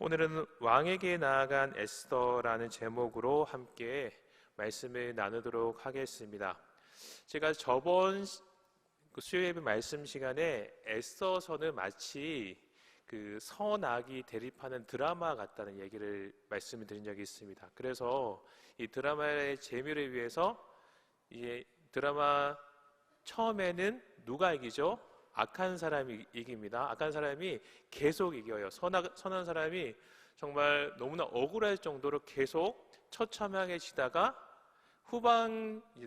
오늘은 왕에게 나아간 에스더라는 제목으로 함께 말씀을 나누도록 하겠습니다. 제가 저번 수요일 말씀 시간에 에스더서는 마치 그 선악이 대립하는 드라마 같다는 얘기를 말씀을 드린 적이 있습니다. 그래서 이 드라마의 재미를 위해서 이 드라마 처음에는 누가 이기죠? 악한 사람이 이깁니다. 악한 사람이 계속 이겨요. 선한 사람이 정말 너무나 억울할 정도로 계속 처참하게지다가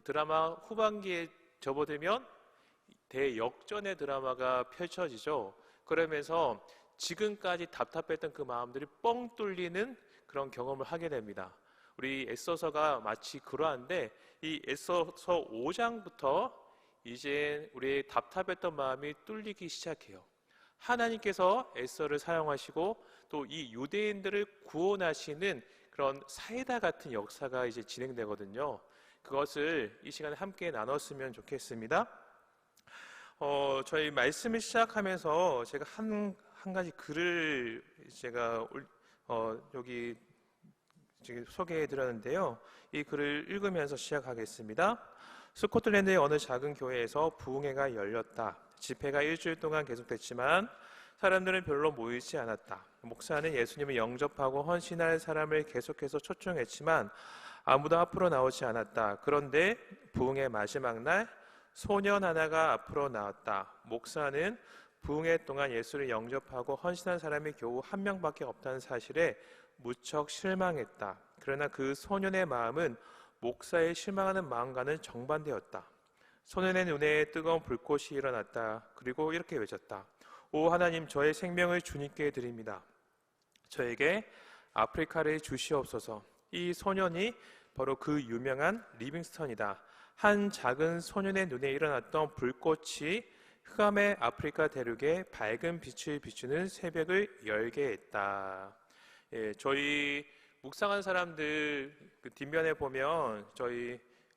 드라마 후반기에 접어들면 대역전의 드라마가 펼쳐지죠. 그러면서 지금까지 답답했던 그 마음들이 뻥 뚫리는 그런 경험을 하게 됩니다. 우리 에스더서가 마치 그러한데 이 에스더서 5장부터 이제 우리의 답답했던 마음이 뚫리기 시작해요. 하나님께서 에스더를 사용하시고 또 이 유대인들을 구원하시는 그런 사이다 같은 역사가 이제 진행되거든요. 그것을 이 시간에 함께 나눴으면 좋겠습니다. 저희 말씀을 시작하면서 제가 한 가지 글을 제가 여기 지금 소개해 드렸는데요. 이 글을 읽으면서 시작하겠습니다. 스코틀랜드의 어느 작은 교회에서 부흥회가 열렸다. 집회가 일주일 동안 계속됐지만 사람들은 별로 모이지 않았다. 목사는 예수님을 영접하고 헌신할 사람을 계속해서 초청했지만 아무도 앞으로 나오지 않았다. 그런데 부흥회 마지막 날 소년 하나가 앞으로 나왔다. 목사는 부흥회 동안 예수를 영접하고 헌신한 사람이 겨우 한 명밖에 없다는 사실에 무척 실망했다. 그러나 그 소년의 마음은 목사의 실망하는 마음과는 정반대였다. 소년의 눈에 뜨거운 불꽃이 일어났다. 그리고 이렇게 외쳤다. 오 하나님, 저의 생명을 주님께 드립니다. 저에게 아프리카를 주시옵소서. 이 소년이 바로 그 유명한 리빙스턴이다. 한 작은 소년의 눈에 일어났던 불꽃이 흑암의 아프리카 대륙에 밝은 빛을 비추는 새벽을 열게 했다. 저희 묵상한 사람들 그 뒷면에 보면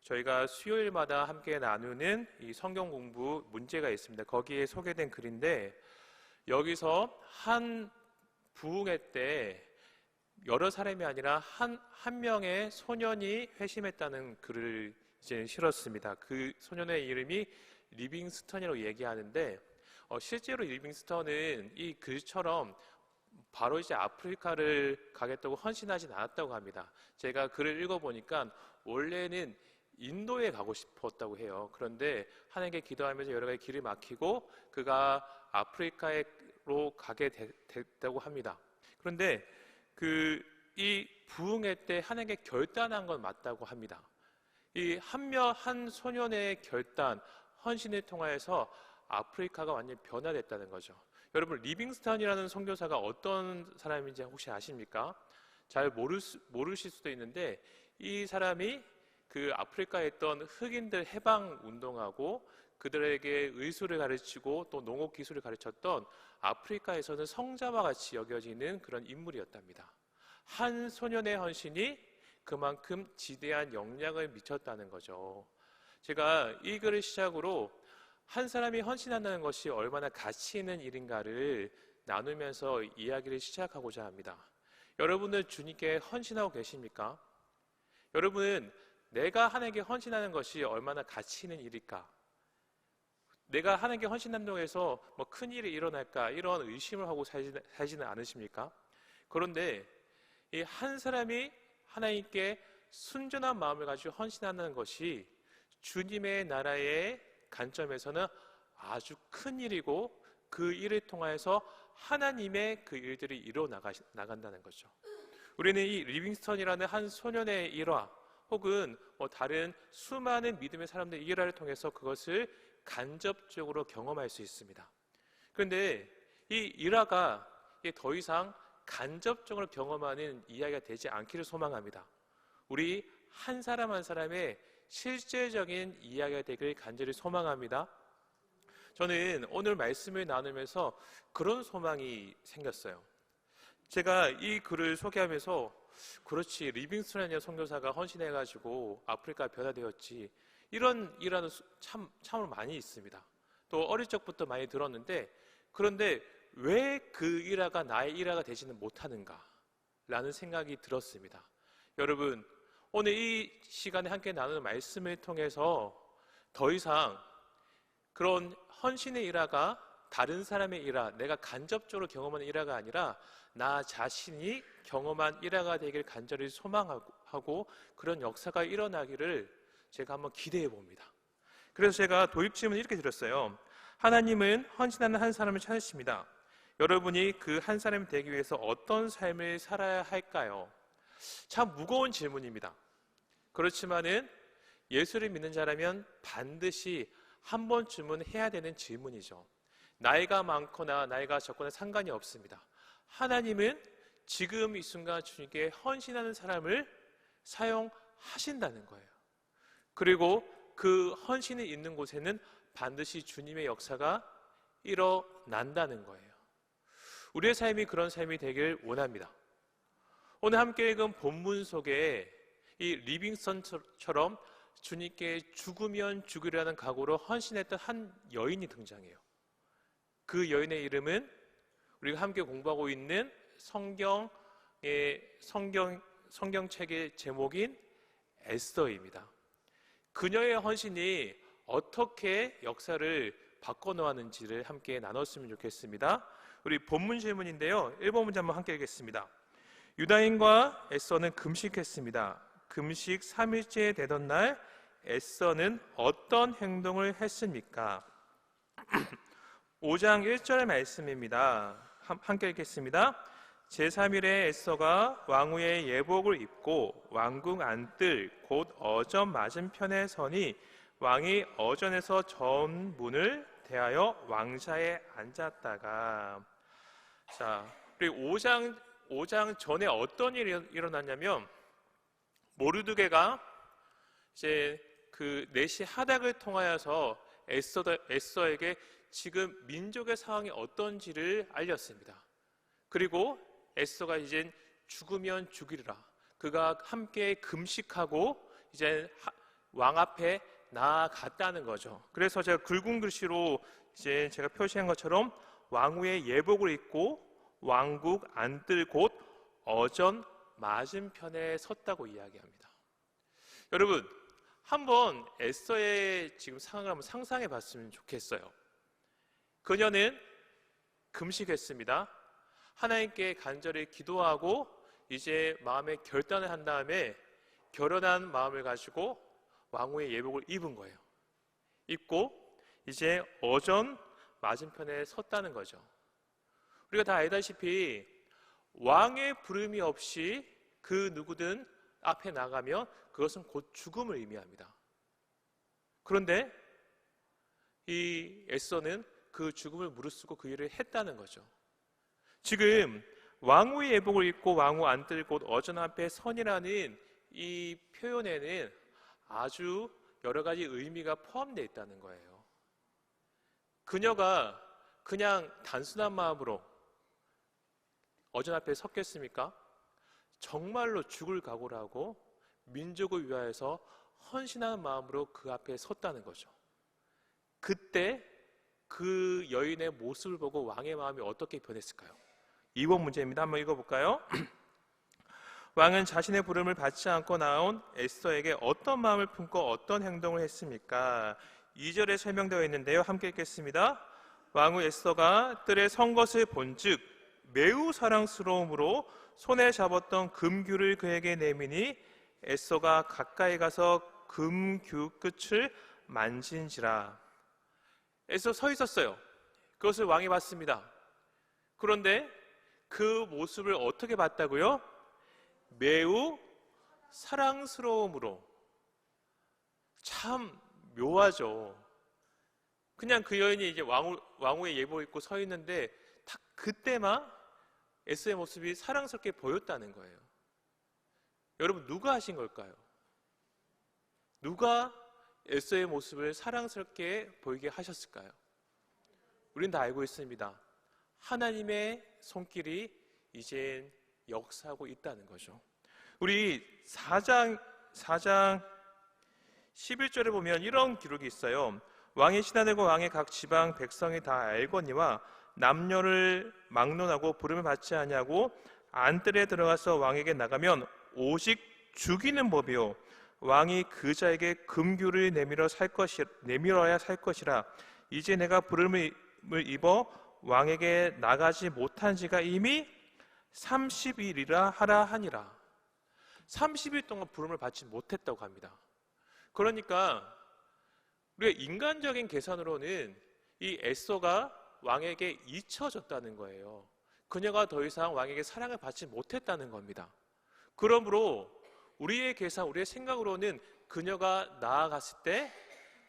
저희가 수요일마다 함께 나누는 이 성경 공부 문제가 있습니다. 거기에 소개된 글인데 여기서 한 부흥회 때 여러 사람이 아니라 한 명의 소년이 회심했다는 글을 이제 실었습니다. 그 소년의 이름이 리빙스턴이라고 얘기하는데 실제로 리빙스턴은 이 글처럼 바로 이제 아프리카를 가겠다고 헌신하진 않았다고 합니다. 제가 글을 읽어보니까 원래는 인도에 가고 싶었다고 해요. 그런데 하나님께 기도하면서 여러 가지 길이 막히고 그가 아프리카로 가게 됐다고 합니다. 그런데 이 부흥회 때 하나님께 결단한 건 맞다고 합니다. 이 한 소년의 결단, 헌신을 통하여서 아프리카가 완전히 변화됐다는 거죠. 여러분, 리빙스턴이라는 선교사가 어떤 사람인지 혹시 아십니까? 잘 모르실 수도 있는데 이 사람이 그 아프리카에 있던 흑인들 해방 운동하고 그들에게 의술을 가르치고 또 농업 기술을 가르쳤던 아프리카에서는 성자와 같이 여겨지는 그런 인물이었답니다. 한 소년의 헌신이 그만큼 지대한 영향을 미쳤다는 거죠. 제가 이 글을 시작으로 한 사람이 헌신한다는 것이 얼마나 가치 있는 일인가를 나누면서 이야기를 시작하고자 합니다. 여러분은 주님께 헌신하고 계십니까? 여러분은 내가 하나님께 헌신하는 것이 얼마나 가치 있는 일일까? 내가 하나님께 헌신한다고 해서 뭐 큰일이 일어날까? 이런 의심을 하고 살지는 않으십니까? 그런데 이 한 사람이 하나님께 순전한 마음을 가지고 헌신하는 것이 주님의 나라의 관점에서는 아주 큰 일이고 그 일을 통하여서 하나님의 그 일들이 이루어나간다는 거죠. 우리는 이 리빙스턴이라는 한 소년의 일화 혹은 다른 수많은 믿음의 사람들의 일화를 통해서 그것을 간접적으로 경험할 수 있습니다. 그런데 이 일화가 더 이상 간접적으로 경험하는 이야기가 되지 않기를 소망합니다. 우리 한 사람 한 사람의 실제적인 이야기가 되길 간절히 소망합니다. 저는 오늘 말씀을 나누면서 그런 소망이 생겼어요. 제가 이 글을 소개하면서 그렇지, 리빙스턴이라는 선교사가 헌신해가지고 아프리카 변화되었지, 이런 일화는 참으로 많이 있습니다. 또 어릴 적부터 많이 들었는데 그런데 왜 그 일화가 나의 일화가 되지는 못하는가 라는 생각이 들었습니다. 여러분, 오늘 이 시간에 함께 나누는 말씀을 통해서 더 이상 그런 헌신의 일화가 다른 사람의 일화, 내가 간접적으로 경험하는 일화가 아니라 나 자신이 경험한 일화가 되길 간절히 소망하고 그런 역사가 일어나기를 제가 한번 기대해 봅니다. 그래서 제가 도입 질문을 이렇게 드렸어요. 하나님은 헌신하는 한 사람을 찾으십니다. 여러분이 그 한 사람이 되기 위해서 어떤 삶을 살아야 할까요? 참 무거운 질문입니다. 그렇지만은 예수를 믿는 자라면 반드시 한 번쯤은 해야 되는 질문이죠. 나이가 많거나 나이가 적거나 상관이 없습니다. 하나님은 지금 이 순간 주님께 헌신하는 사람을 사용하신다는 거예요. 그리고 그 헌신이 있는 곳에는 반드시 주님의 역사가 일어난다는 거예요. 우리의 삶이 그런 삶이 되길 원합니다. 오늘 함께 읽은 본문 속에 이 리빙스턴처럼 주님께 죽으면 죽으려는 각오로 헌신했던 한 여인이 등장해요. 그 여인의 이름은 우리가 함께 공부하고 있는 성경책의 제목인 에스더입니다. 그녀의 헌신이 어떻게 역사를 바꿔놓았는지를 함께 나눴으면 좋겠습니다. 우리 본문 질문인데요, 1번 문제 한번 함께 읽겠습니다. 유다인과 에스더는 금식했습니다. 금식 3일째 되던 날 에스더는 어떤 행동을 했습니까? 5장 1절 말씀입니다. 함께 읽겠습니다. 제3일에 에스더가 왕후의 예복을 입고 왕궁 안뜰 곧 어전 맞은편에 서니 왕이 어전에서 전문을 대하여 왕좌에 앉았다가, 자, 우리 5장 전에 어떤 일이 일어났냐면 모르드게가 이제 그 내시 하닥을 통하여서 에스더에게 지금 민족의 상황이 어떤지를 알렸습니다. 그리고 에스더가 이제 죽으면 죽이리라, 그가 함께 금식하고 이제 왕 앞에 나아갔다는 거죠. 그래서 제가 굵은 글씨로 이제 제가 표시한 것처럼 왕후의 예복을 입고 왕국 안뜰 곳 어전 맞은편에 섰다고 이야기합니다. 여러분, 한번 에스더의 지금 상황을 한번 상상해 봤으면 좋겠어요. 그녀는 금식했습니다. 하나님께 간절히 기도하고 이제 마음의 결단을 한 다음에 결연한 마음을 가지고 왕후의 예복을 입은 거예요. 입고 이제 어전 맞은편에 섰다는 거죠. 우리가 다 알다시피 왕의 부름이 없이 그 누구든 앞에 나가면 그것은 곧 죽음을 의미합니다. 그런데 이 에스더는 그 죽음을 무릅쓰고 그 일을 했다는 거죠. 지금 왕후의 예복을 입고 왕후 안뜰 곳 어전 앞에 선이라는 이 표현에는 아주 여러 가지 의미가 포함되어 있다는 거예요. 그녀가 그냥 단순한 마음으로 어전 앞에 섰겠습니까? 정말로 죽을 각오를 하고 민족을 위하여서 헌신하는 마음으로 그 앞에 섰다는 거죠. 그때 그 여인의 모습을 보고 왕의 마음이 어떻게 변했을까요? 2번 문제입니다. 한번 읽어볼까요? 왕은 자신의 부름을 받지 않고 나온 에스더에게 어떤 마음을 품고 어떤 행동을 했습니까? 2절에 설명되어 있는데요, 함께 읽겠습니다. 왕후 에스더가 뜰에 선 것을 본즉 매우 사랑스러움으로 손에 잡았던 금규를 그에게 내미니 에스더가 가까이 가서 금규 끝을 만진지라. 에스더 서 있었어요. 그것을 왕이 봤습니다. 그런데 그 모습을 어떻게 봤다고요? 매우 사랑스러움으로. 참 묘하죠. 그냥 그 여인이 이제 왕후의 예복을 입고 서 있는데 딱 그때만 에스더의 모습이 사랑스럽게 보였다는 거예요. 여러분, 누가 하신 걸까요? 누가 에스더의 모습을 사랑스럽게 보이게 하셨을까요? 우린 다 알고 있습니다. 하나님의 손길이 이젠 역사하고 있다는 거죠. 우리 4장 11절에 보면 이런 기록이 있어요. 왕의 신하들과 왕의 각 지방 백성이 다 알거니와 남녀를 막론하고 부름을 받지 아니하고 안뜰에 들어가서 왕에게 나가면 오직 죽이는 법이요 왕이 그 자에게 금규를 내밀어야 살 것이라. 이제 내가 부름을 입어 왕에게 나가지 못한 지가 이미 30일이라 하라 하니라. 30일 동안 부름을 받지 못했다고 합니다. 그러니까 우리가 인간적인 계산으로는 이 에스더가 왕에게 잊혀졌다는 거예요. 그녀가 더 이상 왕에게 사랑을 받지 못했다는 겁니다. 그러므로 우리의 계산, 우리의 생각으로는 그녀가 나아갔을 때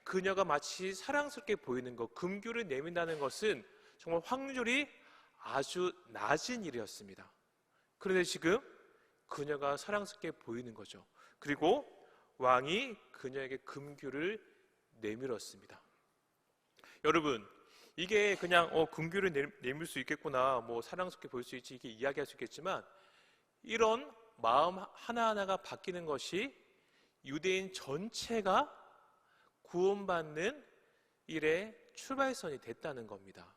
그녀가 마치 사랑스럽게 보이는 것, 금규를 내민다는 것은 정말 확률이 아주 낮은 일이었습니다. 그런데 지금 그녀가 사랑스럽게 보이는 거죠. 그리고 왕이 그녀에게 금규를 내밀었습니다. 여러분, 이게 그냥 금규를 내밀 수 있겠구나, 뭐 사랑스럽게 보일 수 있지, 이게 이야기할 수 있겠지만, 이런 마음 하나하나가 바뀌는 것이 유대인 전체가 구원받는 일의 출발선이 됐다는 겁니다.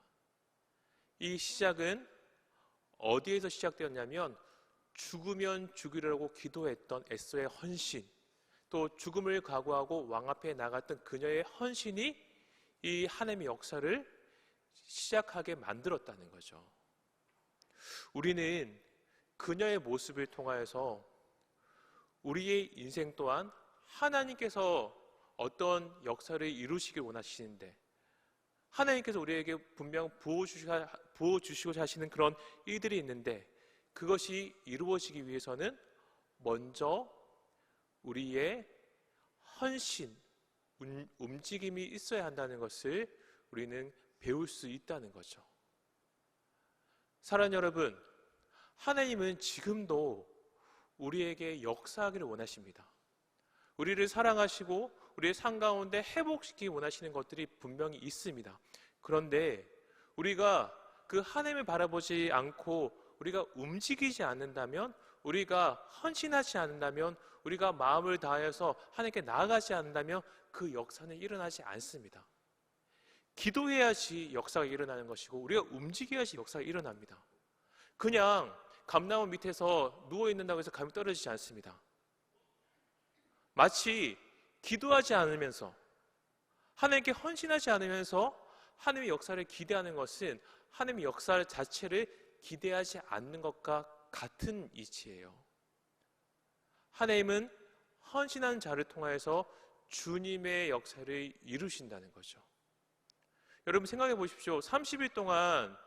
이 시작은 어디에서 시작되었냐면 죽으면 죽이려고 기도했던 에스더의 헌신, 또 죽음을 각오하고 왕 앞에 나갔던 그녀의 헌신이 이 하나님의 역사를 시작하게 만들었다는 거죠. 우리는 그녀의 모습을 통하여서 우리의 인생 또한 하나님께서 어떤 역사를 이루시길 원하시는데, 하나님께서 우리에게 분명 부어주시고자 하시는 그런 일들이 있는데, 그것이 이루어지기 위해서는 먼저 우리의 헌신, 움직임이 있어야 한다는 것을 우리는 배울 수 있다는 거죠. 사랑하는 여러분, 하나님은 지금도 우리에게 역사하기를 원하십니다. 우리를 사랑하시고 우리의 삶 가운데 회복시키기 원하시는 것들이 분명히 있습니다. 그런데 우리가 그 하나님을 바라보지 않고 우리가 움직이지 않는다면, 우리가 헌신하지 않는다면, 우리가 마음을 다해서 하나님께 나아가지 않는다면 그 역사는 일어나지 않습니다. 기도해야지 역사가 일어나는 것이고 우리가 움직여야지 역사가 일어납니다. 그냥 감나무 밑에서 누워있는다고 해서 감이 떨어지지 않습니다. 마치 기도하지 않으면서, 하나님께 헌신하지 않으면서 하나님의 역사를 기대하는 것은 하나님의 역사 자체를 기대하지 않는 것과 같은 이치예요. 하나님은 헌신하는 자를 통해서 주님의 역사를 이루신다는 거죠. 여러분 생각해 보십시오. 30일 동안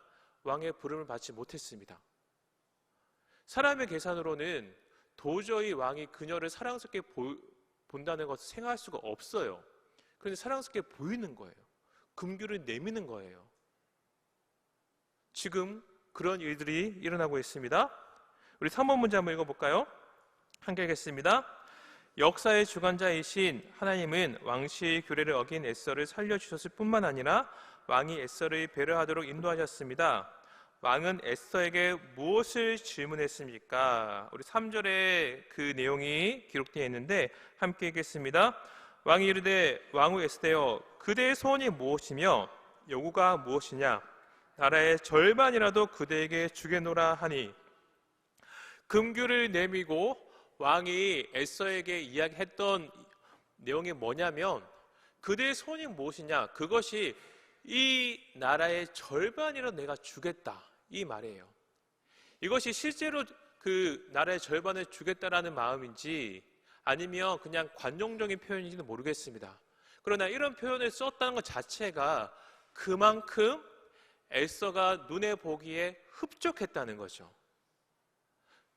왕의 부름을 받지 못했습니다. 사람의 계산으로는 도저히 왕이 그녀를 사랑스럽게 본다는 것을 생각할 수가 없어요. 그런데 사랑스럽게 보이는 거예요. 금규를 내미는 거예요. 지금 그런 일들이 일어나고 있습니다. 우리 3번 문제 한번 읽어볼까요? 함께 읽겠습니다. 역사의 주관자이신 하나님은 왕실의 규례를 어긴 에스더를 살려주셨을 뿐만 아니라 왕이 에스더를 배려하도록 인도하셨습니다. 왕은 에스더에게 무엇을 질문했습니까? 우리 3절에 그 내용이 기록되어 있는데 함께 읽겠습니다. 왕이 이르되 왕후 에스더여, 그대의 소원이 무엇이며 요구가 무엇이냐? 나라의 절반이라도 그대에게 주겠노라 하니. 금규를 내미고 왕이 에스더에게 이야기했던 내용이 뭐냐면, 그대의 소원이 무엇이냐? 그것이 이 나라의 절반이라도 내가 주겠다, 이 말이에요. 이것이 실제로 그 나라의 절반을 주겠다라는 마음인지 아니면 그냥 관용적인 표현인지는 모르겠습니다. 그러나 이런 표현을 썼다는 것 자체가 그만큼 에스더가 눈에 보기에 흡족했다는 거죠.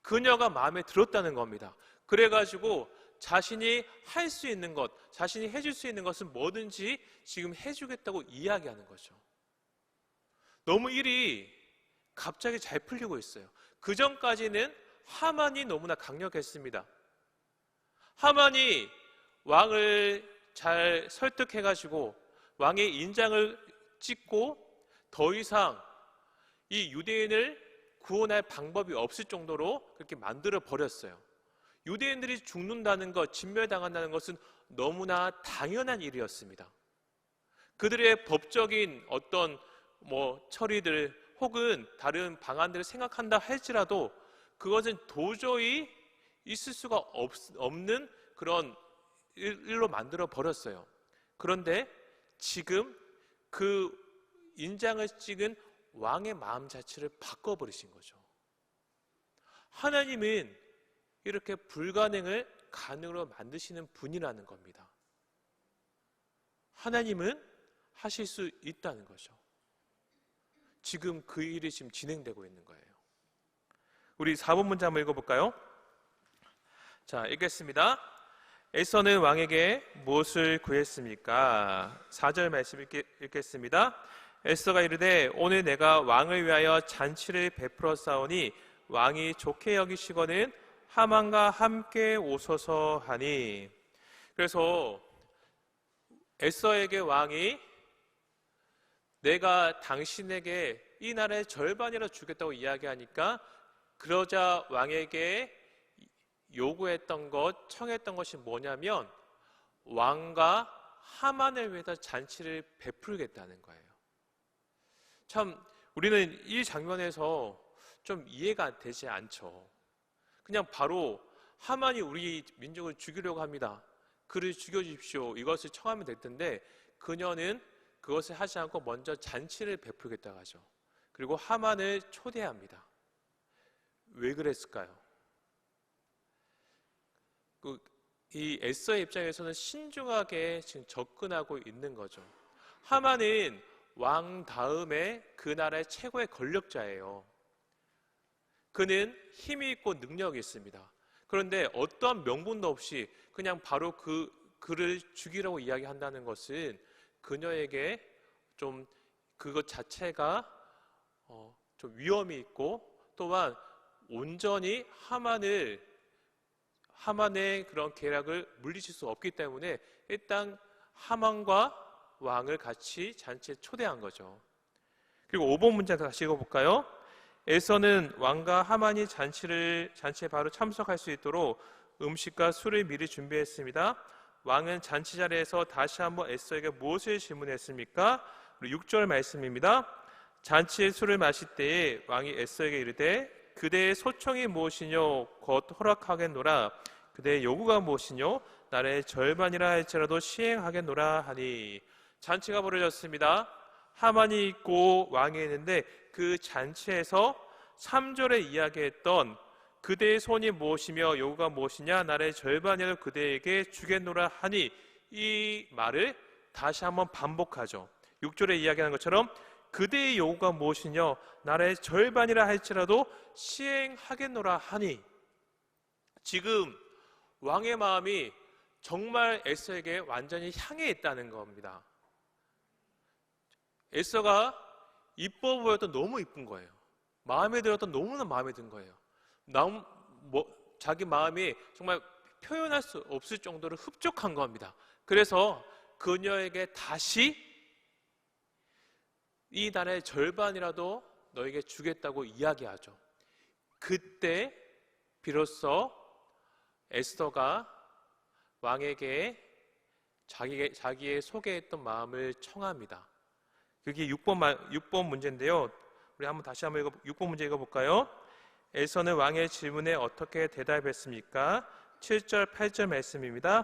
그녀가 마음에 들었다는 겁니다. 그래가지고 자신이 할 수 있는 것, 자신이 해줄 수 있는 것은 뭐든지 지금 해주겠다고 이야기하는 거죠. 너무 일이 갑자기 잘 풀리고 있어요. 그 전까지는 하만이 너무나 강력했습니다. 하만이 왕을 잘 설득해가지고 왕의 인장을 찍고 더 이상 이 유대인을 구원할 방법이 없을 정도로 그렇게 만들어 버렸어요. 유대인들이 죽는다는 것, 진멸당한다는 것은 너무나 당연한 일이었습니다. 그들의 법적인 어떤 처리들 혹은 다른 방안들을 생각한다 할지라도 그것은 도저히 있을 수가 없는 그런 일로 만들어 버렸어요. 그런데 지금 그 인장을 찍은 왕의 마음 자체를 바꿔버리신 거죠. 하나님은 이렇게 불가능을 가능으로 만드시는 분이라는 겁니다. 하나님은 하실 수 있다는 거죠. 지금 그 일이 지금 진행되고 있는 거예요. 우리 4번 문제 한번 읽어볼까요? 자, 읽겠습니다. 에서는 왕에게 무엇을 구했습니까? 4절 말씀 읽겠습니다. 에서가 이르되 오늘 내가 왕을 위하여 잔치를 베풀어 싸우니 왕이 좋게 여기시거든 하만과 함께 오소서 하니. 그래서 에서에게 왕이 내가 당신에게 이 나라의 절반이라 주겠다고 이야기하니까 그러자 왕에게 요구했던 것, 청했던 것이 뭐냐면 왕과 하만을 위해서 잔치를 베풀겠다는 거예요. 참 우리는 이 장면에서 좀 이해가 되지 않죠. 그냥 바로 하만이 우리 민족을 죽이려고 합니다. 그를 죽여주십시오. 이것을 청하면 될 텐데 그녀는 그것을 하지 않고 먼저 잔치를 베풀겠다고 하죠. 그리고 하만을 초대합니다. 왜 그랬을까요? 이 에서의 입장에서는 신중하게 지금 접근하고 있는 거죠. 하만은 왕 다음에 그 나라의 최고의 권력자예요. 그는 힘이 있고 능력이 있습니다. 그런데 어떠한 명분도 없이 그냥 바로 그를 죽이라고 이야기한다는 것은 그녀에게 좀 그것 자체가 좀 위험이 있고 또한 온전히 하만의 그런 계략을 물리칠 수 없기 때문에 일단 하만과 왕을 같이 잔치에 초대한 거죠. 그리고 5번 문제 다시 읽어볼까요? 에서는 왕과 하만이 잔치에 바로 참석할 수 있도록 음식과 술을 미리 준비했습니다. 왕은 잔치 자리에서 다시 한번 에서에게 무엇을 질문했습니까? 6절 말씀입니다. 잔치에 술을 마실 때에 왕이 에서에게 이르되 그대의 소청이 무엇이뇨 곧 허락하겠노라. 그대의 요구가 무엇이뇨 나라의 절반이라 할지라도 시행하겠노라 하니. 잔치가 벌어졌습니다. 하만이 있고 왕이 있는데 그 잔치에서 3절에 이야기했던 그대의 손이 무엇이며 요구가 무엇이냐 나라의 절반이라도 그대에게 주겠노라 하니 이 말을 다시 한번 반복하죠. 6절에 이야기하는 것처럼 그대의 요구가 무엇이냐 나라의 절반이라 할지라도 시행하겠노라 하니. 지금 왕의 마음이 정말 에서에게 완전히 향해 있다는 겁니다. 에서가 이뻐 보였던 너무 이쁜 거예요. 마음에 들었던 너무나 마음에 든 거예요. 자기 마음이 정말 표현할 수 없을 정도로 흡족한 겁니다. 그래서 그녀에게 다시 이 나라의 절반이라도 너에게 주겠다고 이야기하죠. 그때 비로소 에스더가 왕에게 자기의 소개했던 마음을 청합니다. 그게 6번 문제인데요. 우리 다시 한번 6번 문제 읽어볼까요? 에서는 왕의 질문에 어떻게 대답했습니까? 7절, 8절 말씀입니다.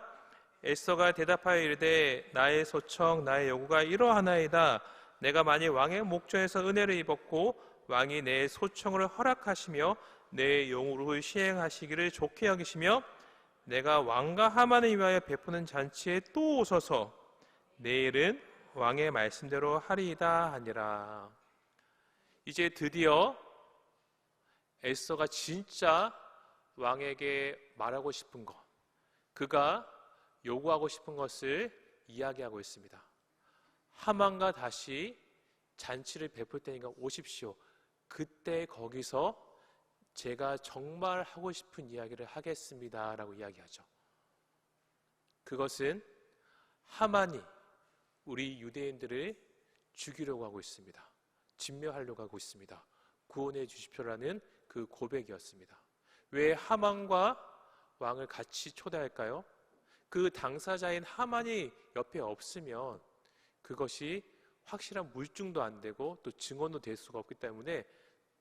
에서가 대답하여 이르되 나의 소청, 나의 요구가 이러하나이다. 내가 만일 왕의 목전에서 은혜를 입었고 왕이 내 소청을 허락하시며 내 용으로 시행하시기를 좋게 여기시며 내가 왕과 하만을 위하여 베푸는 잔치에 또 오소서 내일은 왕의 말씀대로 하리이다 하니라. 이제 드디어 에스더가 진짜 왕에게 말하고 싶은 것, 그가 요구하고 싶은 것을 이야기하고 있습니다. 하만과 다시 잔치를 베풀 테니까 오십시오. 그때 거기서 제가 정말 하고 싶은 이야기를 하겠습니다 라고 이야기하죠. 그것은 하만이 우리 유대인들을 죽이려고 하고 있습니다. 진멸하려고 하고 있습니다. 구원해 주십시오라는 그 고백이었습니다. 왜 하만과 왕을 같이 초대할까요? 그 당사자인 하만이 옆에 없으면 그것이 확실한 물증도 안 되고 또 증언도 될 수가 없기 때문에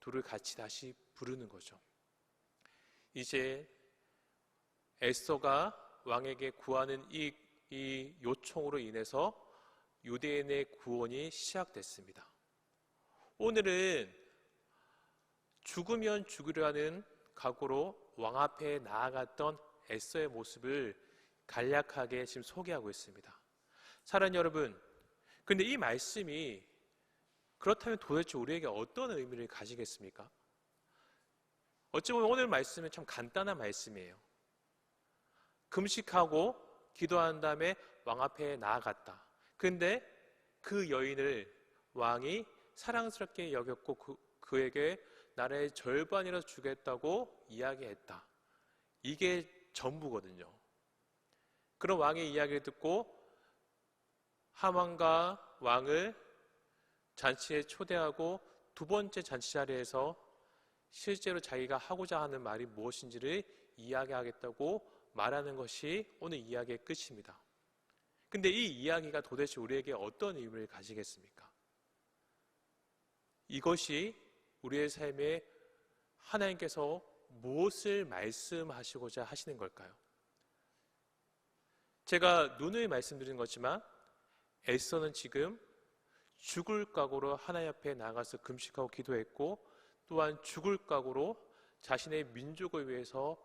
둘을 같이 다시 부르는 거죠. 이제 에스더가 왕에게 구하는 이 요청으로 인해서 유대인의 구원이 시작됐습니다. 오늘은 죽으면 죽으려는 각오로 왕 앞에 나아갔던 에스더의 모습을 간략하게 지금 소개하고 있습니다. 사랑하는 여러분, 근데 이 말씀이 그렇다면 도대체 우리에게 어떤 의미를 가지겠습니까? 어찌 보면 오늘 말씀은 참 간단한 말씀이에요. 금식하고 기도한 다음에 왕 앞에 나아갔다. 근데 그 여인을 왕이 사랑스럽게 여겼고 그에게 나라의 절반이라도 주겠다고 이야기했다. 이게 전부거든요. 그런 왕의 이야기를 듣고 하만과 왕을 잔치에 초대하고 두 번째 잔치 자리에서 실제로 자기가 하고자 하는 말이 무엇인지를 이야기하겠다고 말하는 것이 오늘 이야기의 끝입니다. 근데 이 이야기가 도대체 우리에게 어떤 의미를 가지겠습니까? 이것이 우리의 삶에 하나님께서 무엇을 말씀하시고자 하시는 걸까요? 제가 누누이 말씀드린 거지만 에스더는 지금 죽을 각오로 하나님 앞에 나가서 금식하고 기도했고 또한 죽을 각오로 자신의 민족을 위해서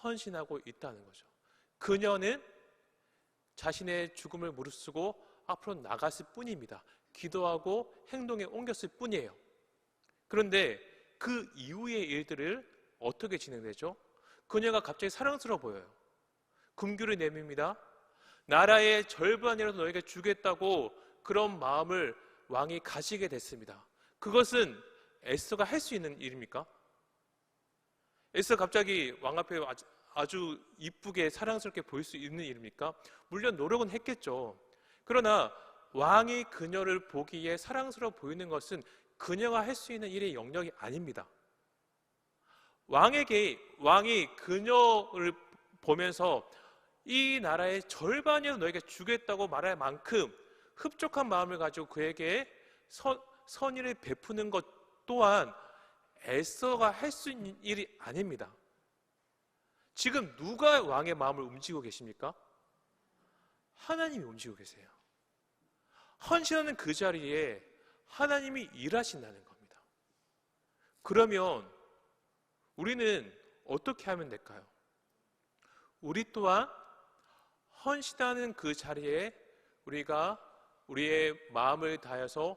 헌신하고 있다는 거죠. 그녀는 자신의 죽음을 무릅쓰고 앞으로 나갔을 뿐입니다. 기도하고 행동에 옮겼을 뿐이에요. 그런데 그 이후의 일들을 어떻게 진행되죠? 그녀가 갑자기 사랑스러워 보여요. 금규를 내밉니다. 나라의 절반이라도 너에게 주겠다고 그런 마음을 왕이 가지게 됐습니다. 그것은 에스더가 할 수 있는 일입니까? 에스더가 갑자기 왕 앞에 아주 이쁘게 사랑스럽게 보일 수 있는 일입니까? 물론 노력은 했겠죠. 그러나 왕이 그녀를 보기에 사랑스러워 보이는 것은 그녀가 할 수 있는 일의 영역이 아닙니다. 왕이 그녀를 보면서 이 나라의 절반이라도 너에게 주겠다고 말할 만큼 흡족한 마음을 가지고 그에게 선의를 베푸는 것 또한 에스더가 할 수 있는 일이 아닙니다. 지금 누가 왕의 마음을 움직이고 계십니까? 하나님이 움직이고 계세요. 헌신하는 그 자리에 하나님이 일하신다는 겁니다. 그러면 우리는 어떻게 하면 될까요? 우리 또한 헌신하는 그 자리에 우리가 우리의 마음을 다해서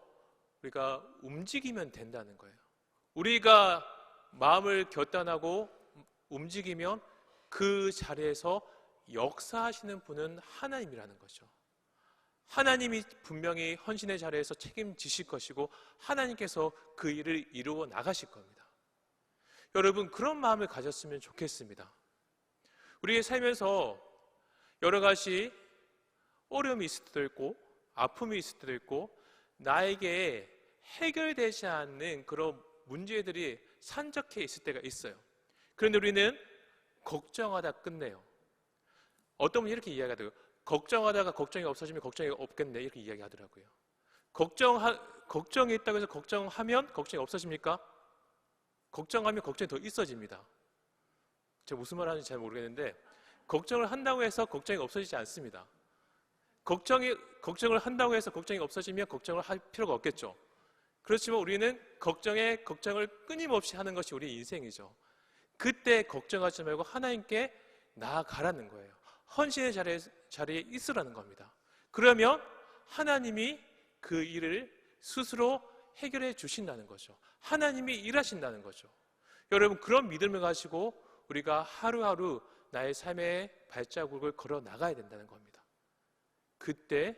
우리가 움직이면 된다는 거예요. 우리가 마음을 결단하고 움직이면 그 자리에서 역사하시는 분은 하나님이라는 거죠. 하나님이 분명히 헌신의 자리에서 책임지실 것이고 하나님께서 그 일을 이루어 나가실 겁니다. 여러분, 그런 마음을 가졌으면 좋겠습니다. 우리의 살면서 여러 가지 어려움이 있을 때도 있고 아픔이 있을 때도 있고 나에게 해결되지 않는 그런 문제들이 산적해 있을 때가 있어요. 그런데 우리는 걱정하다 끝내요. 어떤 분이 이렇게 이야기하더라고요. 걱정하다가 걱정이 없어지면 걱정이 없겠네, 이렇게 이야기하더라고요. 걱정이 있다고 해서 걱정하면 걱정이 없어집니까? 걱정하면 걱정이 더 있어집니다. 제가 무슨 말 하는지 잘 모르겠는데 걱정을 한다고 해서 걱정이 없어지지 않습니다. 걱정을 한다고 해서 걱정이 없어지면 걱정을 할 필요가 없겠죠. 그렇지만 우리는 걱정을 끊임없이 하는 것이 우리 인생이죠. 그때 걱정하지 말고 하나님께 나아가라는 거예요. 헌신의 자리에 있으라는 겁니다. 그러면 하나님이 그 일을 스스로 해결해 주신다는 거죠. 하나님이 일하신다는 거죠. 여러분, 그런 믿음을 가지고 우리가 하루하루 나의 삶의 발자국을 걸어 나가야 된다는 겁니다. 그때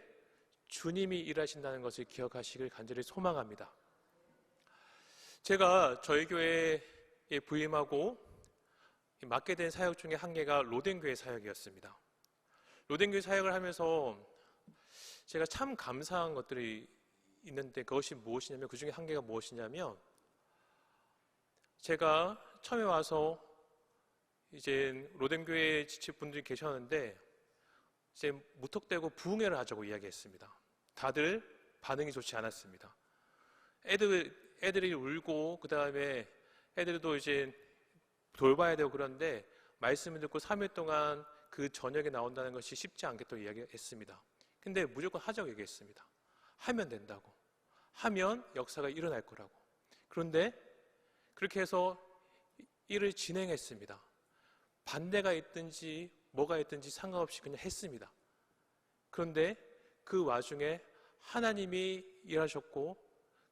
주님이 일하신다는 것을 기억하시길 간절히 소망합니다. 제가 저희 교회에 부임하고 맡게 된 사역 중에 한 개가 로덴교회 사역이었습니다. 로덴교회 사역을 하면서 제가 참 감사한 것들이 있는데 그것이 무엇이냐면, 그 중에 한 개가 무엇이냐면, 제가 처음에 와서 이제 로덴교회 지치분들이 계셨는데 이제 무턱대고 부흥회를 하자고 이야기했습니다. 다들 반응이 좋지 않았습니다. 애들이 울고, 그 다음에 애들도 이제 돌봐야 되고 그런데 말씀을 듣고 3일 동안 그 저녁에 나온다는 것이 쉽지 않겠다고 이야기했습니다. 근데 무조건 하자고 얘기했습니다. 하면 된다고. 하면 역사가 일어날 거라고. 그런데 그렇게 해서 일을 진행했습니다. 반대가 있든지 뭐가 있든지 상관없이 그냥 했습니다. 그런데 그 와중에 하나님이 일하셨고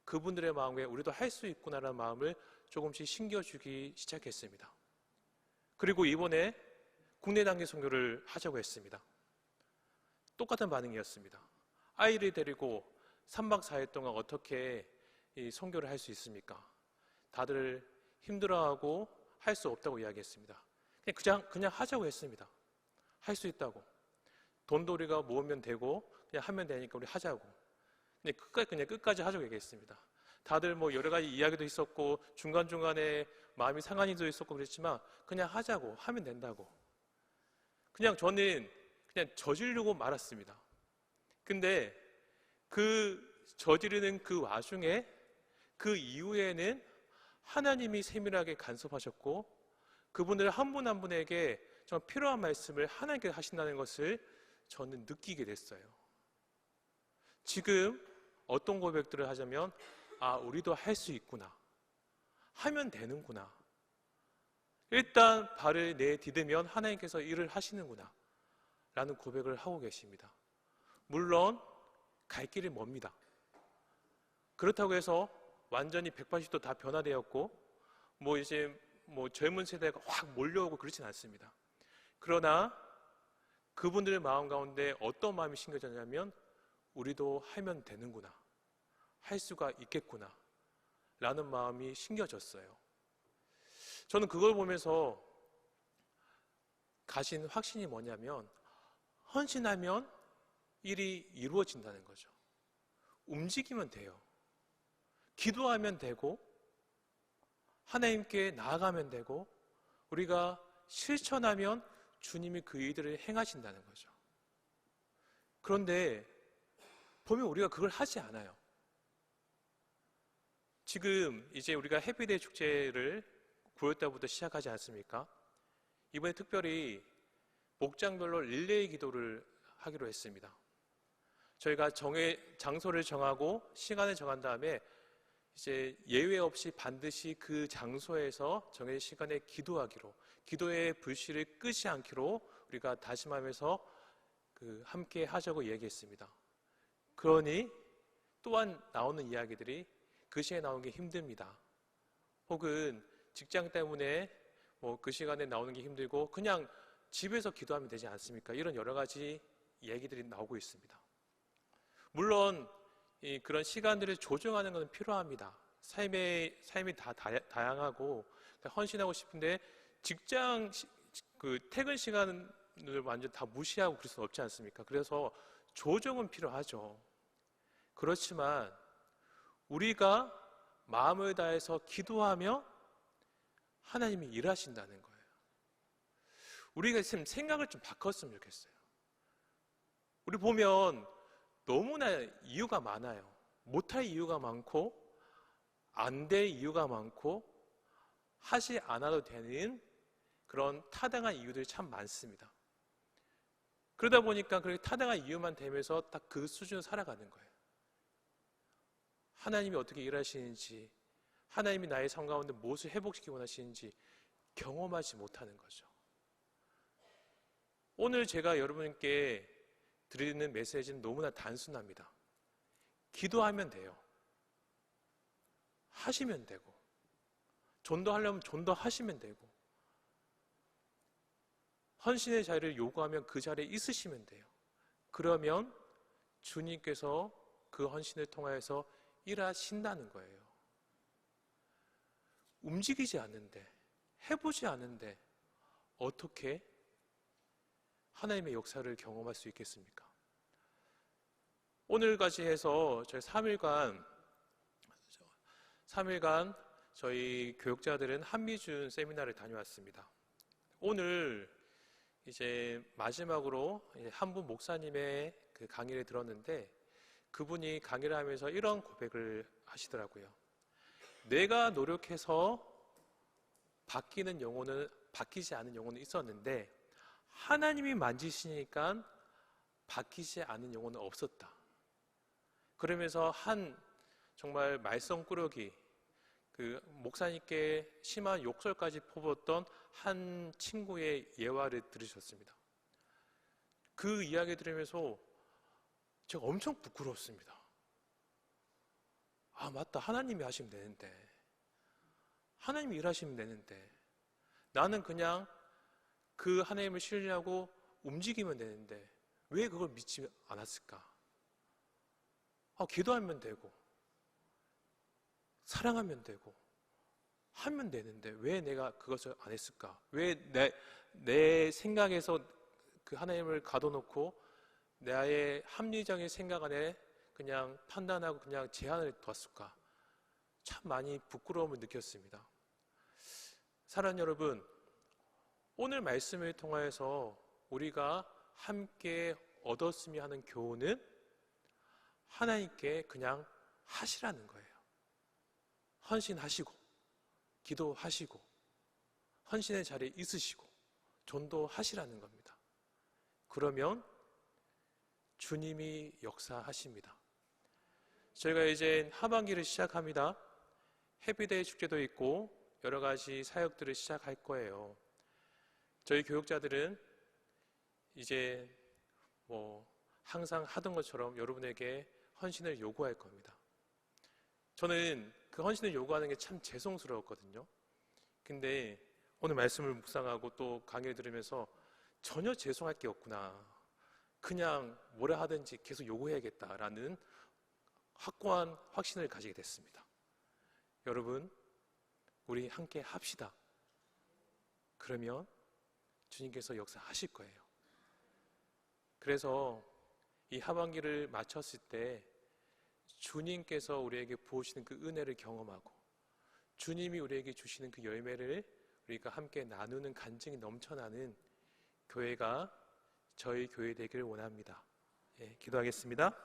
그분들의 마음에 우리도 할 수 있구나라는 마음을 조금씩 심겨주기 시작했습니다. 그리고 이번에 국내 단계 선교를 하자고 했습니다. 똑같은 반응이었습니다. 아이를 데리고 3박 4일 동안 어떻게 이 선교를 할 수 있습니까? 다들 힘들어하고 할 수 없다고 이야기했습니다. 그냥 하자고 했습니다. 할 수 있다고. 돈도 우리가 모으면 되고 그냥 하면 되니까 우리 하자고. 그냥 끝까지 하자고 얘기했습니다. 다들 뭐 여러 가지 이야기도 있었고 중간중간에 마음이 상한 일도 있었고 그랬지만 그냥 하자고, 하면 된다고. 그냥 저는 그냥 저지르고 말았습니다. 근데 그 저지르는 그 와중에 그 이후에는 하나님이 세밀하게 간섭하셨고 그분들 한 분 한 분에게 정말 필요한 말씀을 하나님께 하신다는 것을 저는 느끼게 됐어요. 지금 어떤 고백들을 하자면 우리도 할 수 있구나. 하면 되는구나. 일단 발을 내디디면 하나님께서 일을 하시는구나 라는 고백을 하고 계십니다. 물론 갈 길이 멉니다. 그렇다고 해서 완전히 180도 다 변화되었고 이제 젊은 세대가 확 몰려오고 그렇진 않습니다. 그러나 그분들의 마음 가운데 어떤 마음이 심겨졌냐면 우리도 하면 되는구나, 할 수가 있겠구나 라는 마음이 심겨졌어요. 저는 그걸 보면서 가진 확신이 뭐냐면 헌신하면 일이 이루어진다는 거죠. 움직이면 돼요. 기도하면 되고 하나님께 나아가면 되고 우리가 실천하면 주님이 그 일들을 행하신다는 거죠. 그런데 보면 우리가 그걸 하지 않아요. 지금 이제 우리가 해피데이 축제를 9월달부터 시작하지 않습니까? 이번에 특별히 목장별로 릴레이 기도를 하기로 했습니다. 저희가 장소를 정하고 시간을 정한 다음에 이제 예외 없이 반드시 그 장소에서 정해진 시간에 기도하기로, 기도의 불씨를 끄지 않기로 우리가 다짐하면서 함께 하자고 얘기했습니다. 그러니 또한 나오는 이야기들이 그 시간에 나오는 게 힘듭니다. 혹은 직장 때문에 그 시간에 나오는 게 힘들고 그냥 집에서 기도하면 되지 않습니까? 이런 여러 가지 얘기들이 나오고 있습니다. 물론 그런 시간들을 조정하는 것은 필요합니다. 삶이 다 다양하고 헌신하고 싶은데 직장 퇴근 시간을 완전 다 무시하고 그럴 수는 없지 않습니까? 그래서 조정은 필요하죠. 그렇지만 우리가 마음을 다해서 기도하며 하나님이 일하신다는 거예요. 우리가 지금 생각을 좀 바꿨으면 좋겠어요. 우리 보면 너무나 이유가 많아요. 못할 이유가 많고 안 될 이유가 많고 하지 않아도 되는 그런 타당한 이유들이 참 많습니다. 그러다 보니까 그렇게 타당한 이유만 되면서 딱 그 수준으로 살아가는 거예요. 하나님이 어떻게 일하시는지, 하나님이 나의 삶 가운데 무엇을 회복시키기 원하시는지 경험하지 못하는 거죠. 오늘 제가 여러분께 드리는 메시지는 너무나 단순합니다. 기도하면 돼요. 하시면 되고, 전도하려면 전도하시면 되고, 헌신의 자리를 요구하면 그 자리에 있으시면 돼요. 그러면 주님께서 그 헌신을 통하여서 일하신다는 거예요. 움직이지 않는데, 해보지 않는데 어떻게 하나님의 역사를 경험할 수 있겠습니까? 오늘까지 해서 저희 3일간 저희 교육자들은 한미준 세미나를 다녀왔습니다. 오늘 이제 마지막으로 한 분 목사님의 그 강의를 들었는데 그분이 강의를 하면서 이런 고백을 하시더라고요. 내가 노력해서 바뀌는 영혼은, 바뀌지 않은 영혼은 있었는데 하나님이 만지시니까 바뀌지 않은 영혼은 없었다. 그러면서 정말 말썽꾸러기, 그 목사님께 심한 욕설까지 퍼붓던 한 친구의 예화를 들으셨습니다. 그 이야기 들으면서 제가 엄청 부끄러웠습니다. 아, 맞다. 하나님이 하시면 되는데, 하나님이 일하시면 되는데, 나는 그냥 그 하나님을 신뢰하고 움직이면 되는데 왜 그걸 믿지 않았을까? 기도하면 되고 사랑하면 되고 하면 되는데 왜 내가 그것을 안 했을까? 왜 내 생각에서 그 하나님을 가둬놓고 나의 합리적인 생각 안에 그냥 판단하고 그냥 제한을 뒀을까? 참 많이 부끄러움을 느꼈습니다. 사랑하는 여러분, 오늘 말씀을 통하여서 우리가 함께 얻었으면 하는 교훈은 하나님께 그냥 하시라는 거예요. 헌신하시고 기도하시고 헌신의 자리에 있으시고 전도하시라는 겁니다. 그러면 주님이 역사하십니다. 저희가 이제 하반기를 시작합니다. 해피데이 축제도 있고 여러 가지 사역들을 시작할 거예요. 저희 교육자들은 이제 항상 하던 것처럼 여러분에게 헌신을 요구할 겁니다. 저는 그 헌신을 요구하는 게 참 죄송스러웠거든요. 근데 오늘 말씀을 묵상하고 또 강의를 들으면서 전혀 죄송할 게 없구나. 그냥 뭐라 하든지 계속 요구해야겠다라는 확고한 확신을 가지게 됐습니다. 여러분, 우리 함께 합시다. 그러면 주님께서 역사하실 거예요. 그래서 이 하반기를 마쳤을 때 주님께서 우리에게 부으시는 그 은혜를 경험하고 주님이 우리에게 주시는 그 열매를 우리가 함께 나누는 간증이 넘쳐나는 교회가 저희 교회 되기를 원합니다. 기도하겠습니다.